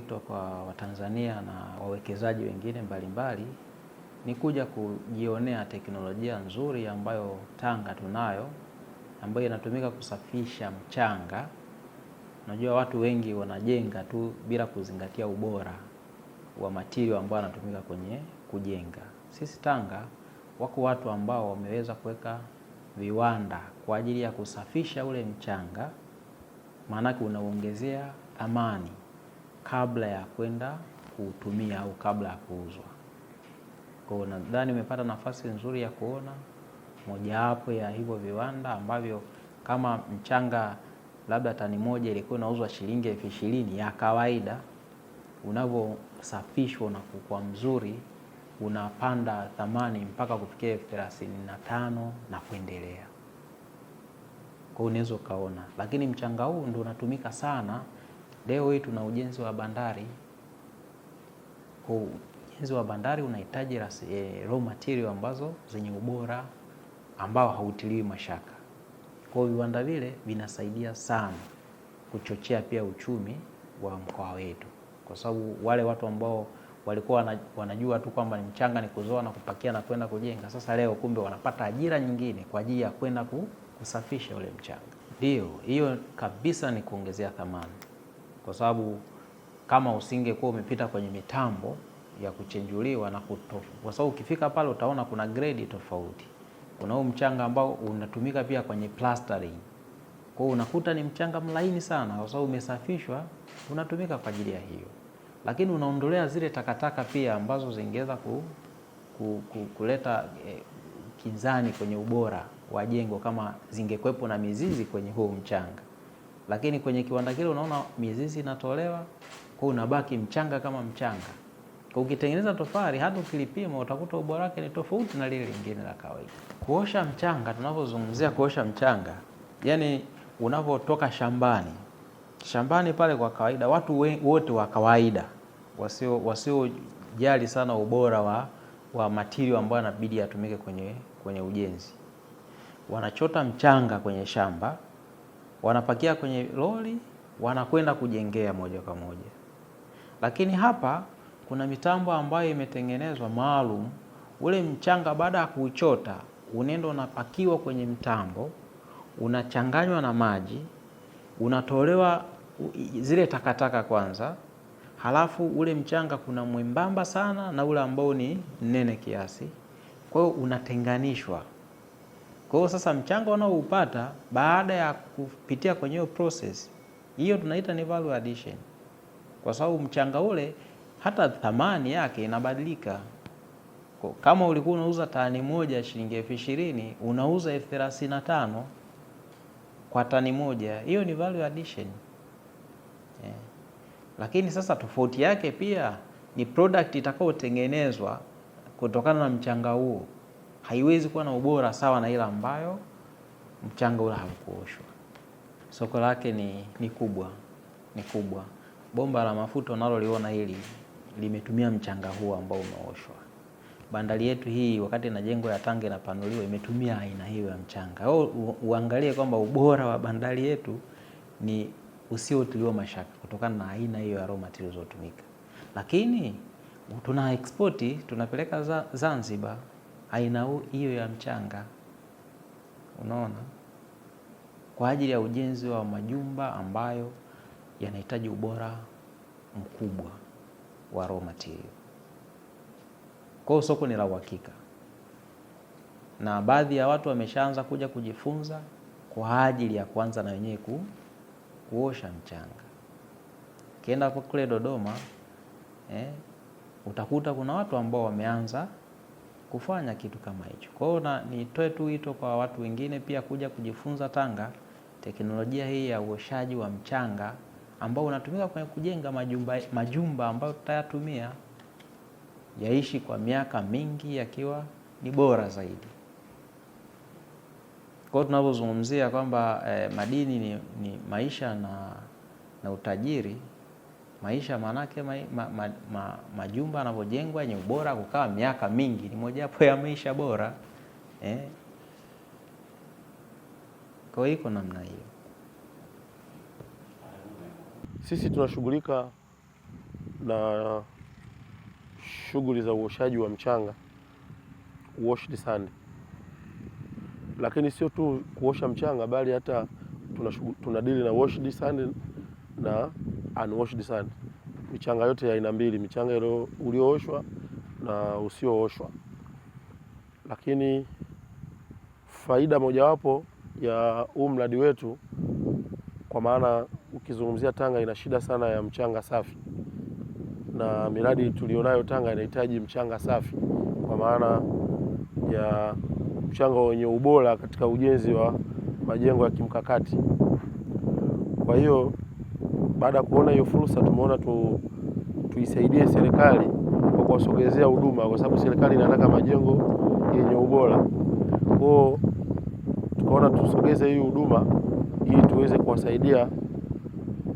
wito kwa Watanzania na wawekezaji wengine mbalimbali ni kuja kujionea teknolojia nzuri ambayo Tanga tunayo, ambayo inatumika kusafisha mchanga. Unajua watu wengi wanajenga tu bila kuzingatia ubora wa material ambayo yanatumika kwenye kujenga. Sisi Tanga wako watu ambao wameweza kuweka viwanda kwa ajili ya kusafisha ule mchanga, maanake unaongezea thamani kabla ya kwenda kuutumia au kabla ya kuuzwa. Kwa hiyo nadhani umepata nafasi nzuri ya kuona mojawapo ya hivyo viwanda ambavyo kama mchanga labda tani moja ilikuwa inauzwa shilingi 20,000 ya kawaida, unavyosafishwa unakuwa mzuri unapanda thamani mpaka kufikia 35,000 na kuendelea. Kwa hiyo unaweza ukaona, lakini mchanga huu ndio unatumika sana. Leo hii tuna ujenzi wa bandari. Kwa ujenzi wa bandari unahitaji raw material ambazo zenye ubora ambao hautiliwi mashaka. Kwa hiyo viwanda vile vinasaidia sana kuchochea pia uchumi wa mkoa wetu, kwa sababu wale watu ambao walikuwa wanajua tu kwamba ni mchanga ni kuzoa na kupakia na kwenda kujenga, sasa leo kumbe wanapata ajira nyingine kwa ajili ya kwenda kusafisha ule mchanga. Ndio, hiyo kabisa ni kuongezea thamani, kwa sababu kama usingekuwa umepita kwenye mitambo ya kuchenjuliwa na kwa sababu ukifika pale utaona kuna grade tofauti. Kuna huu mchanga ambao unatumika pia kwenye plastering. Kwa hiyo unakuta ni mchanga mlaini sana kwa sababu umesafishwa, unatumika kwa ajili ya hiyo. Lakini unaondolea zile takataka pia ambazo zingeweza kuleta kinzani kwenye ubora wa jengo kama zingekwepo na mizizi kwenye huu mchanga. Lakini kwenye kiwanda kile unaona mizizi inatolewa, kwa unabaki mchanga kama mchanga. Kwa ukitengeneza tofali hata ukilipima utakuta ubora wake ni tofauti na lile lingine la kawaida. Kuosha mchanga, tunapozungumzia kuosha mchanga, yani unapotoka shambani pale, kwa kawaida watu wote wa kawaida wasiojali sana ubora wa material ambayo inabidi yatumike kwenye ujenzi, wanachota mchanga kwenye shamba, wanapakia kwenye lori, wanakwenda kujengea moja kwa moja. Lakini hapa kuna mitambo ambayo imetengenezwa maalum. Ule mchanga baada ya kuuchota unaenda unapakiwa kwenye mtambo, unachanganywa na maji, unatolewa zile takataka kwanza, halafu ule mchanga kuna mwembamba sana na ule ambao ni nene kiasi. Kwa hiyo unatenganishwa. Kwa hiyo sasa mchanga unaoupata baada ya kupitia kwenye hiyo process, hiyo tunaita ni value addition. Kwa sababu mchanga ule hata thamani yake inabadilika. Kama ulikuwa unauza tani moja shilingi 20,000, unauza 35,000 kwa tani moja. Hiyo ni value addition. Lakini sasa tofauti yake pia ni product itakayotengenezwa kutokana na mchanga huo. Haiwezi kuwa na ubora sawa na ile ambayo mchanga ule haukuoshwa. Soko lake ni kubwa. Bomba la mafuta unaloliona hili limetumia mchanga huo ambao umeoshwa. Bandari yetu hii wakati na jengo ya Tanga inapanuliwa imetumia aina hiyo ya mchanga. Uangalie kwamba ubora wa bandari yetu ni usiotiliwa mashaka kutokana na aina hiyo ya raw materials zilizotumika. Lakini tuna export, tunapeleka Zanzibar aina hiyo ya mchanga. Unaona? Kwa ajili ya ujenzi wa majumba ambayo yanahitaji ubora mkubwa wa raw material. Kwa hiyo soko ni la uhakika, na baadhi ya watu wameshaanza kuja kujifunza kwa ajili ya kuanza na wenyewe kuosha mchanga. Ukienda hapo kule Dodoma utakuta kuna watu ambao wameanza kufanya kitu kama hicho. Kwa hiyo nitoe tu wito kwa watu wengine pia kuja kujifunza Tanga teknolojia hii ya uoshaji wa mchanga ambao unatumika kwenye kujenga majumba ambayo tutayatumia yaishi kwa miaka mingi yakiwa ni bora zaidi. Kwa hiyo tunapozungumzia kwamba madini ni maisha na utajiri, maisha manake majumba yanapojengwa yenye ubora kukaa miaka mingi ni mojawapo ya maisha bora. Kwa hiyo iko namna hiyo. Sisi tunashughulika na shughuli za uoshaji wa mchanga, washed sand. Lakini sio tu kuosha mchanga, bali hata tunadili na washed sand na unwashed sand, michanga yote ya aina mbili, michanga uliooshwa na usiooshwa. Lakini faida mojawapo ya huu mradi wetu, kwa maana ukizungumzia Tanga ina shida sana ya mchanga safi, na miradi tulionayo Tanga inahitaji mchanga safi, kwa maana ya mchanga wenye ubora katika ujenzi wa majengo ya kimkakati. Kwa hiyo baada ya kuona hiyo fursa, tumeona tuisaidie serikali kwa kuwasogezea huduma, kwa sababu serikali inataka majengo yenye ubora. Kwa tukaona tusogeze hii huduma ili tuweze kuwasaidia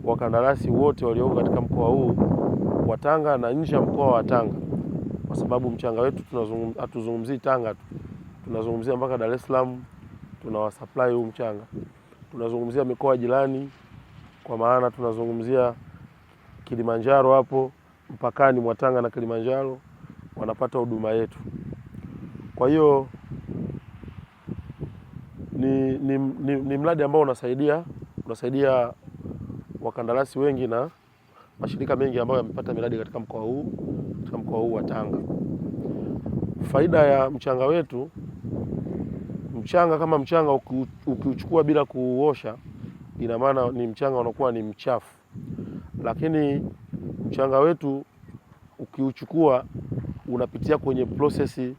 wakandarasi wote walioko katika mkoa huu wa Tanga na nje ya mkoa wa Tanga, kwa sababu mchanga wetu hatuzungumzii Tanga tu, tunazungumzia mpaka Dar es Salaam tunawasupply huu mchanga. Tunazungumzia mikoa jirani, kwa maana tunazungumzia Kilimanjaro, hapo mpakani mwa Tanga na Kilimanjaro wanapata huduma yetu. Kwa hiyo ni mradi ambao unasaidia wakandarasi wengi na mashirika mengi ambayo yamepata miradi katika mkoa huu wa Tanga. Faida ya mchanga wetu, mchanga kama mchanga ukiuchukua bila kuuosha, ina maana ni mchanga unakuwa ni mchafu. Lakini mchanga wetu ukiuchukua unapitia kwenye prosesi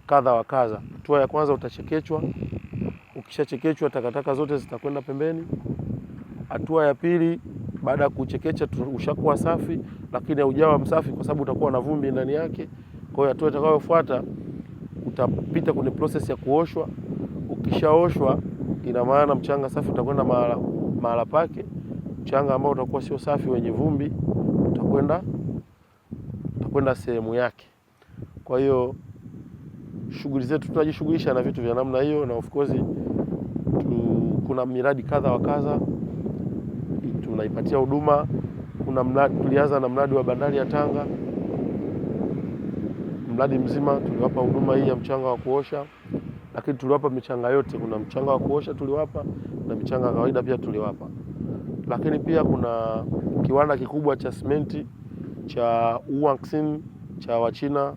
kadha wa kadha. Hatua ya kwanza utachekechwa, ukishachekechwa takataka zote zitakwenda pembeni. Hatua ya pili, baada ya kuchekecha ushakuwa safi, lakini haujawa msafi kwa sababu utakuwa na vumbi ndani yake. Kwa hiyo hatua itakayofuata utapita kwenye process ya kuoshwa. Ukishaoshwa, ina maana mchanga safi utakwenda mahala pake. Mchanga ambao utakuwa sio safi wenye vumbi utakwenda sehemu yake. Kwa hiyo shughuli zetu tunajishughulisha na vitu vya namna hiyo, na of course kuna miradi kadha wa kadha tunaipatia huduma. Tulianza na mradi wa bandari ya Tanga, mradi mzima tuliwapa huduma hii ya mchanga wa kuosha, lakini tuliwapa michanga yote. Kuna mchanga wa kuosha tuliwapa na michanga kawaida pia tuliwapa. Lakini pia kuna kiwanda kikubwa cha simenti cha Huanxin cha Wachina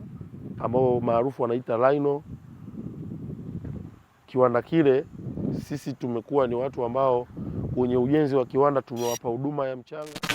ambao maarufu wanaita Lino. Kiwanda kile sisi tumekuwa ni watu ambao kwenye ujenzi wa kiwanda tumewapa huduma ya mchanga.